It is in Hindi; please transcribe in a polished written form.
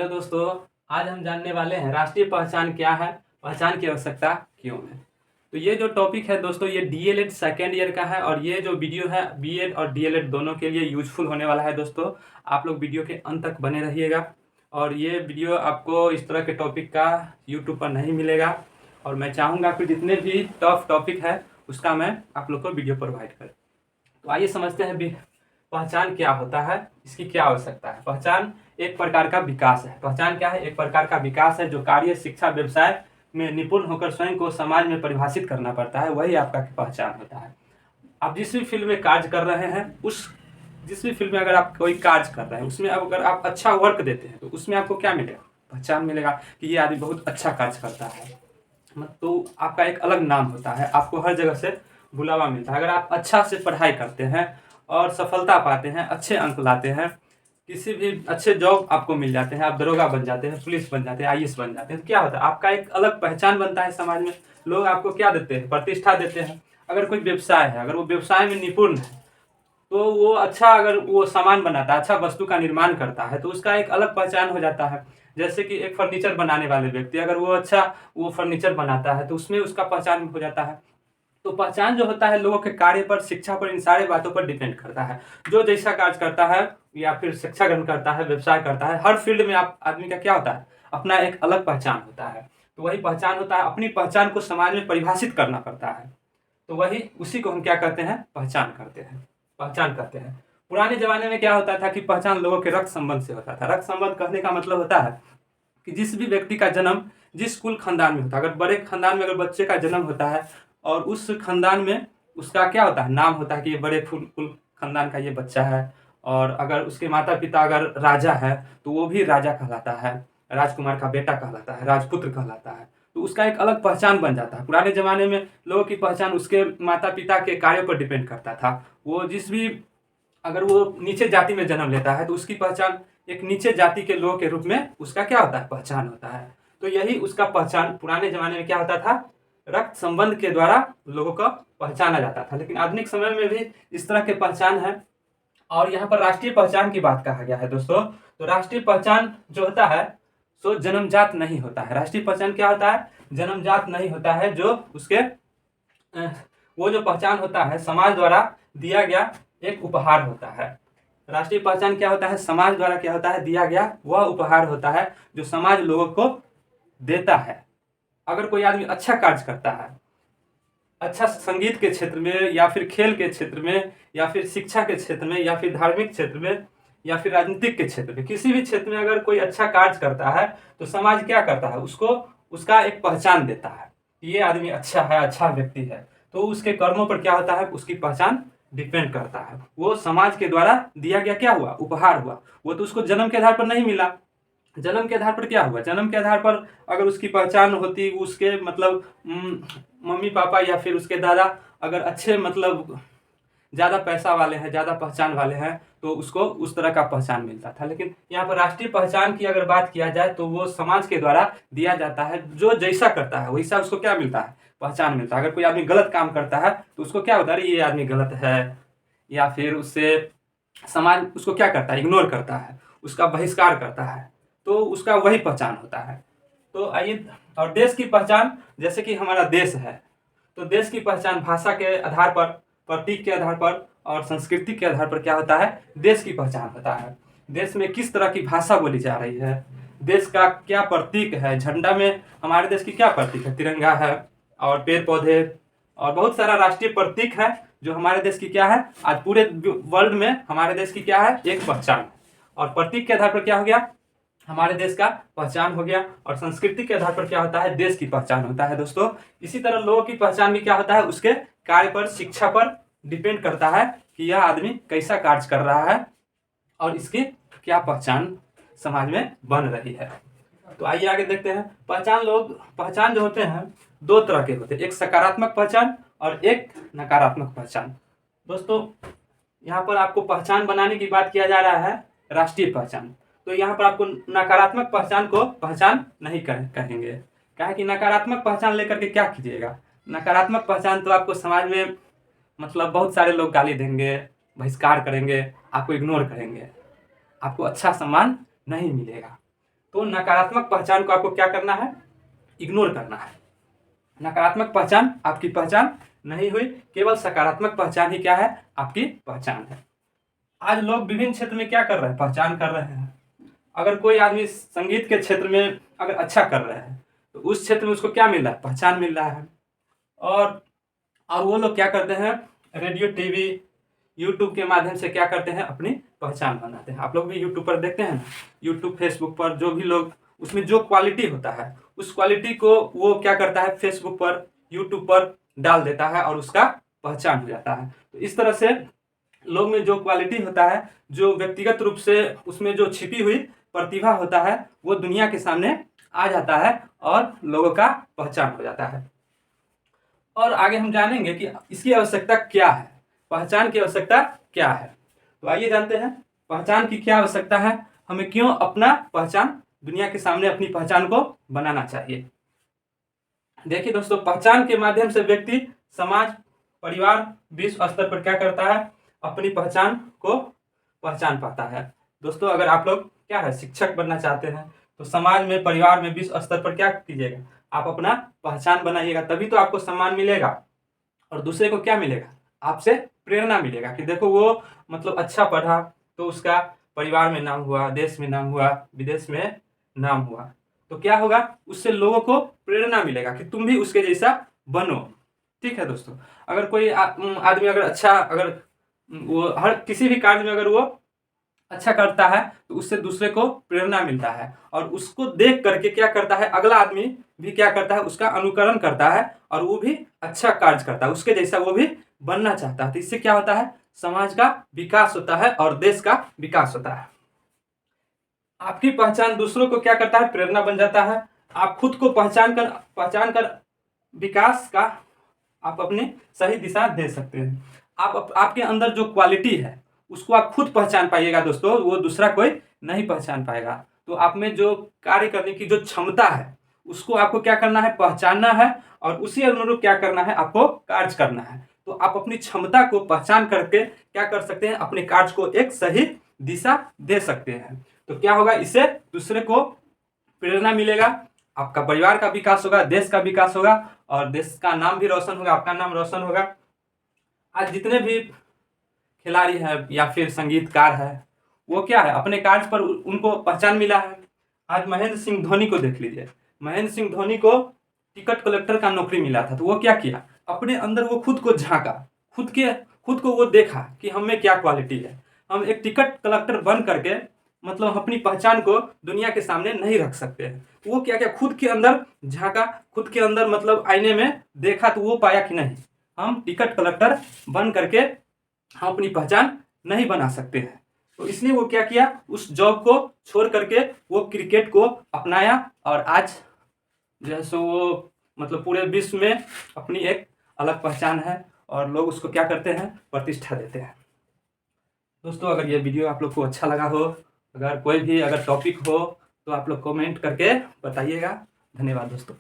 हेलो दोस्तों, आज हम जानने वाले हैं राष्ट्रीय पहचान क्या है, पहचान की आवश्यकता क्यों है। तो ये जो टॉपिक है दोस्तों, ये डीएलएड सेकेंड ईयर का है और ये जो वीडियो है बीएड और डीएलएड दोनों के लिए यूजफुल होने वाला है। दोस्तों आप लोग वीडियो के अंत तक बने रहिएगा और ये वीडियो आपको इस तरह के टॉपिक का यूट्यूब पर नहीं मिलेगा और मैं चाहूँगा कि जितने भी टफ टॉपिक है उसका मैं आप लोग को वीडियो प्रोवाइड करूँ। तो आइए समझते हैं पहचान क्या होता है, इसकी क्या आवश्यकता है। पहचान एक प्रकार का विकास है। पहचान क्या है? एक प्रकार का विकास है जो कार्य, शिक्षा, व्यवसाय में निपुण होकर स्वयं को समाज में परिभाषित करना पड़ता है, वही आपका पहचान होता है। आप जिस भी फील्ड में कार्य कर रहे हैं, जिस भी फील्ड में अगर आप कोई कार्य कर रहे हैं उसमें अगर आप अच्छा वर्क देते हैं तो उसमें आपको क्या मिलेगा? पहचान मिलेगा कि ये आदमी बहुत अच्छा कार्य करता है। तो आपका एक अलग नाम होता है, आपको हर जगह से बुलावा मिलता है। अगर आप अच्छा से पढ़ाई करते हैं और सफलता पाते हैं, अच्छे अंक लाते हैं, किसी भी अच्छे जॉब आपको मिल जाते हैं, आप दरोगा बन जाते हैं, पुलिस बन जाते हैं, आईएएस बन जाते हैं, तो क्या होता है? आपका एक अलग पहचान बनता है समाज में। लोग आपको क्या देते हैं? प्रतिष्ठा देते हैं। अगर कोई व्यवसाय है, अगर वो व्यवसाय में निपुण है तो वो अच्छा, अगर वो सामान बनाता है, अच्छा वस्तु का निर्माण करता है तो उसका एक अलग पहचान हो जाता है। जैसे कि एक फर्नीचर बनाने वाले व्यक्ति, अगर वो अच्छा वो फर्नीचर बनाता है तो उसमें उसका पहचान हो जाता है। तो पहचान जो होता है लोगों के कार्य पर, शिक्षा पर, इन सारे बातों पर डिपेंड करता है। जो जैसा कार्य करता है या फिर शिक्षा ग्रहण करता है, व्यवसाय करता है, हर फील्ड में आप आदमी का क्या होता है? अपना एक अलग पहचान होता है। तो वही पहचान होता है, अपनी पहचान को समाज में परिभाषित करना पड़ता है। तो वही उसी को हम क्या करते हैं? पहचान करते हैं, पहचान करते हैं। पुराने जमाने में क्या होता था कि पहचान लोगों के रक्त संबंध से होता था। रक्त संबंध कहने का मतलब होता है कि जिस भी व्यक्ति का जन्म जिस कुल खानदान में होता है, अगर बड़े खानदान में अगर बच्चे का जन्म होता है और उस खानदान में उसका क्या होता है? नाम होता है कि ये बड़े कुल खानदान का ये बच्चा है। और अगर उसके माता पिता अगर राजा है तो वो भी राजा कहलाता है, राजकुमार का बेटा कहलाता है, राजपुत्र कहलाता है। तो उसका एक अलग पहचान बन जाता है। पुराने ज़माने में लोगों की पहचान उसके माता पिता के कार्यों पर डिपेंड करता था। वो जिस भी, अगर वो नीचे जाति में जन्म लेता है तो उसकी पहचान एक नीचे जाति के लोग के रूप में उसका क्या होता है? पहचान होता है। तो यही उसका पहचान पुराने ज़माने में क्या होता था? रक्त संबंध के द्वारा लोगों को पहचाना जाता था। लेकिन आधुनिक समय में भी इस तरह के पहचान है। और यहाँ पर राष्ट्रीय पहचान की बात कहा गया है दोस्तों। तो राष्ट्रीय पहचान जो होता है सो जन्मजात नहीं होता है। राष्ट्रीय पहचान क्या होता है? जन्मजात नहीं होता है। जो उसके वो जो पहचान होता है समाज द्वारा दिया गया एक उपहार होता है। राष्ट्रीय पहचान क्या होता है? समाज द्वारा क्या होता है? दिया गया वह उपहार होता है जो समाज लोगों को देता है। अगर कोई आदमी अच्छा कार्य करता है, अच्छा संगीत के क्षेत्र में या फिर खेल के क्षेत्र में या फिर शिक्षा के क्षेत्र में या फिर धार्मिक क्षेत्र में या फिर राजनीतिक के क्षेत्र में, किसी भी क्षेत्र में अगर कोई अच्छा कार्य करता है तो समाज क्या करता है? उसको उसका एक पहचान देता है, ये आदमी अच्छा है, अच्छा व्यक्ति है। तो उसके कर्मों पर क्या होता है? उसकी पहचान डिपेंड करता है। वो समाज के द्वारा दिया गया क्या हुआ? उपहार हुआ। वो तो उसको जन्म के आधार पर नहीं मिला। जन्म के आधार पर क्या हुआ? जन्म के आधार पर अगर उसकी पहचान होती, उसके मतलब मम्मी पापा या फिर उसके दादा अगर अच्छे मतलब ज़्यादा पैसा वाले हैं, ज़्यादा पहचान वाले हैं तो उसको उस तरह का पहचान मिलता था। लेकिन यहाँ पर राष्ट्रीय पहचान की अगर बात किया जाए तो वो समाज के द्वारा दिया जाता है। जो जैसा करता है वैसा उसको क्या मिलता है? पहचान मिलता है। अगर कोई आदमी गलत काम करता है तो उसको क्या होता है? ये आदमी गलत है, या फिर उससे समाज उसको क्या करता है? इग्नोर करता है, उसका बहिष्कार करता है। तो उसका वही पहचान होता है। तो आइए, और देश की पहचान, जैसे कि हमारा देश है तो देश की पहचान भाषा के आधार पर, प्रतीक के आधार पर और संस्कृति के आधार पर क्या होता है? देश की पहचान होता है। देश में किस तरह की भाषा बोली जा रही है, देश का क्या प्रतीक है। झंडा में हमारे देश की क्या प्रतीक है? तिरंगा है और पेड़ पौधे और बहुत सारा राष्ट्रीय प्रतीक है जो हमारे देश की क्या है? आज पूरे वर्ल्ड में हमारे देश की क्या है? एक पहचान। और प्रतीक के आधार पर क्या हो गया? हमारे देश का पहचान हो गया। और संस्कृति के आधार पर क्या होता है? देश की पहचान होता है दोस्तों। इसी तरह लोगों की पहचान भी क्या होता है? उसके कार्य पर, शिक्षा पर डिपेंड करता है कि यह आदमी कैसा कार्य कर रहा है और इसकी क्या पहचान समाज में बन रही है। तो आइए आगे देखते हैं। पहचान जो होते हैं दो तरह के होते हैं, एक सकारात्मक पहचान और एक नकारात्मक पहचान। दोस्तों यहाँ पर आपको पहचान बनाने की बात किया जा रहा है, राष्ट्रीय पहचान। तो यहाँ पर आपको नकारात्मक पहचान को पहचान नहीं कहेंगे। क्या है कि नकारात्मक पहचान लेकर के क्या कीजिएगा? नकारात्मक पहचान तो आपको समाज में मतलब बहुत सारे लोग गाली देंगे, बहिष्कार करेंगे, आपको इग्नोर करेंगे, आपको अच्छा सम्मान नहीं मिलेगा। तो नकारात्मक पहचान को आपको क्या करना है, इग्नोर करना है। नकारात्मक पहचान आपकी पहचान नहीं हुई, केवल सकारात्मक पहचान ही क्या है, आपकी पहचान है। आज लोग विभिन्न क्षेत्र में क्या कर रहे हैं, पहचान कर रहे हैं। अगर कोई आदमी संगीत के क्षेत्र में अगर अच्छा कर रहा है तो उस क्षेत्र में उसको क्या मिल रहा है, पहचान मिल रहा है। और वो लोग क्या करते हैं, रेडियो, टीवी, यूट्यूब के माध्यम से क्या करते हैं, अपनी पहचान बनाते हैं। आप लोग भी यूट्यूब पर देखते हैं ना, यूट्यूब, फेसबुक पर जो भी लोग, उसमें जो क्वालिटी होता है उस क्वालिटी को वो क्या करता है, फेसबुक पर, यूट्यूब पर डाल देता है और उसका पहचान हो जाता है। तो इस तरह से लोग में जो क्वालिटी होता है, जो व्यक्तिगत रूप से उसमें जो छिपी हुई प्रतिभा होता है, वो दुनिया के सामने आ जाता है और लोगों का पहचान हो जाता है। और आगे हम जानेंगे कि इसकी आवश्यकता क्या है, पहचान की आवश्यकता क्या है। तो आइए जानते हैं पहचान की क्या आवश्यकता है, हमें क्यों अपना पहचान, दुनिया के सामने अपनी पहचान को बनाना चाहिए। देखिए दोस्तों, पहचान के माध्यम से व्यक्ति समाज, परिवार, विश्व स्तर पर क्या करता है, अपनी पहचान को पहचान पाता है। दोस्तों, अगर आप लोग क्या है, शिक्षक बनना चाहते हैं तो समाज में, परिवार में, विश्व स्तर पर क्या कीजिएगा, आप अपना पहचान बनाइएगा, तभी तो आपको सम्मान मिलेगा और दूसरे को क्या मिलेगा, आपसे प्रेरणा मिलेगा कि देखो वो मतलब अच्छा पढ़ा तो उसका परिवार में नाम हुआ, देश में नाम हुआ, विदेश में नाम हुआ। तो क्या होगा, उससे लोगों को प्रेरणा मिलेगा कि तुम भी उसके जैसा बनो। ठीक है दोस्तों, अगर कोई आदमी अगर अच्छा, अगर वो हर किसी भी कार्य में अगर वो अच्छा करता है तो उससे दूसरे को प्रेरणा मिलता है और उसको देख करके क्या करता है, अगला आदमी भी क्या करता है, उसका अनुकरण करता है और वो भी अच्छा कार्य करता है, उसके जैसा वो भी बनना चाहता है। तो इससे क्या होता है, समाज का विकास होता है और देश का विकास होता है। आपकी पहचान दूसरों को क्या करता है, प्रेरणा बन जाता है। आप खुद को पहचान कर विकास का आप अपनी सही दिशा दे सकते हैं। आपके अंदर जो क्वालिटी है उसको आप खुद पहचान पाइएगा दोस्तों, वो दूसरा कोई नहीं पहचान पाएगा। तो आप में जो कार्य करने की जो क्षमता है उसको आपको क्या करना है, पहचानना है और उसी अनुरूप क्या करना है, आपको कार्य करना है। तो आप अपनी क्षमता को पहचान करके क्या कर सकते हैं, अपने कार्य को एक सही दिशा दे सकते हैं। तो क्या होगा, इससे दूसरे को प्रेरणा मिलेगा, आपका परिवार का विकास होगा, देश का विकास होगा और देश का नाम भी रोशन होगा, आपका नाम रोशन होगा। आज जितने भी खिलाड़ी हैं या फिर संगीतकार है, वो क्या है, अपने कार्य पर उनको पहचान मिला है। आज महेंद्र सिंह धोनी को देख लीजिए, महेंद्र सिंह धोनी को टिकट कलेक्टर का नौकरी मिला था, तो वो क्या किया, अपने अंदर वो खुद को झांका, खुद को वो देखा कि हम में क्या क्वालिटी है। हम एक टिकट कलेक्टर बन करके मतलब अपनी पहचान को दुनिया के सामने नहीं रख सकते हैं। वो क्या क्या खुद के अंदर झांका, खुद के अंदर मतलब आईने में देखा, तो वो पाया कि नहीं, हम टिकट कलेक्टर बन करके हम अपनी पहचान नहीं बना सकते हैं। तो इसलिए वो क्या किया, उस जॉब को छोड़ करके वो क्रिकेट को अपनाया और आज जैसे वो मतलब पूरे विश्व में अपनी एक अलग पहचान है और लोग उसको क्या करते हैं, प्रतिष्ठा देते हैं। दोस्तों, अगर ये वीडियो आप लोग को अच्छा लगा हो, अगर कोई भी अगर टॉपिक हो तो आप लोग कमेंट करके बताइएगा। धन्यवाद दोस्तों।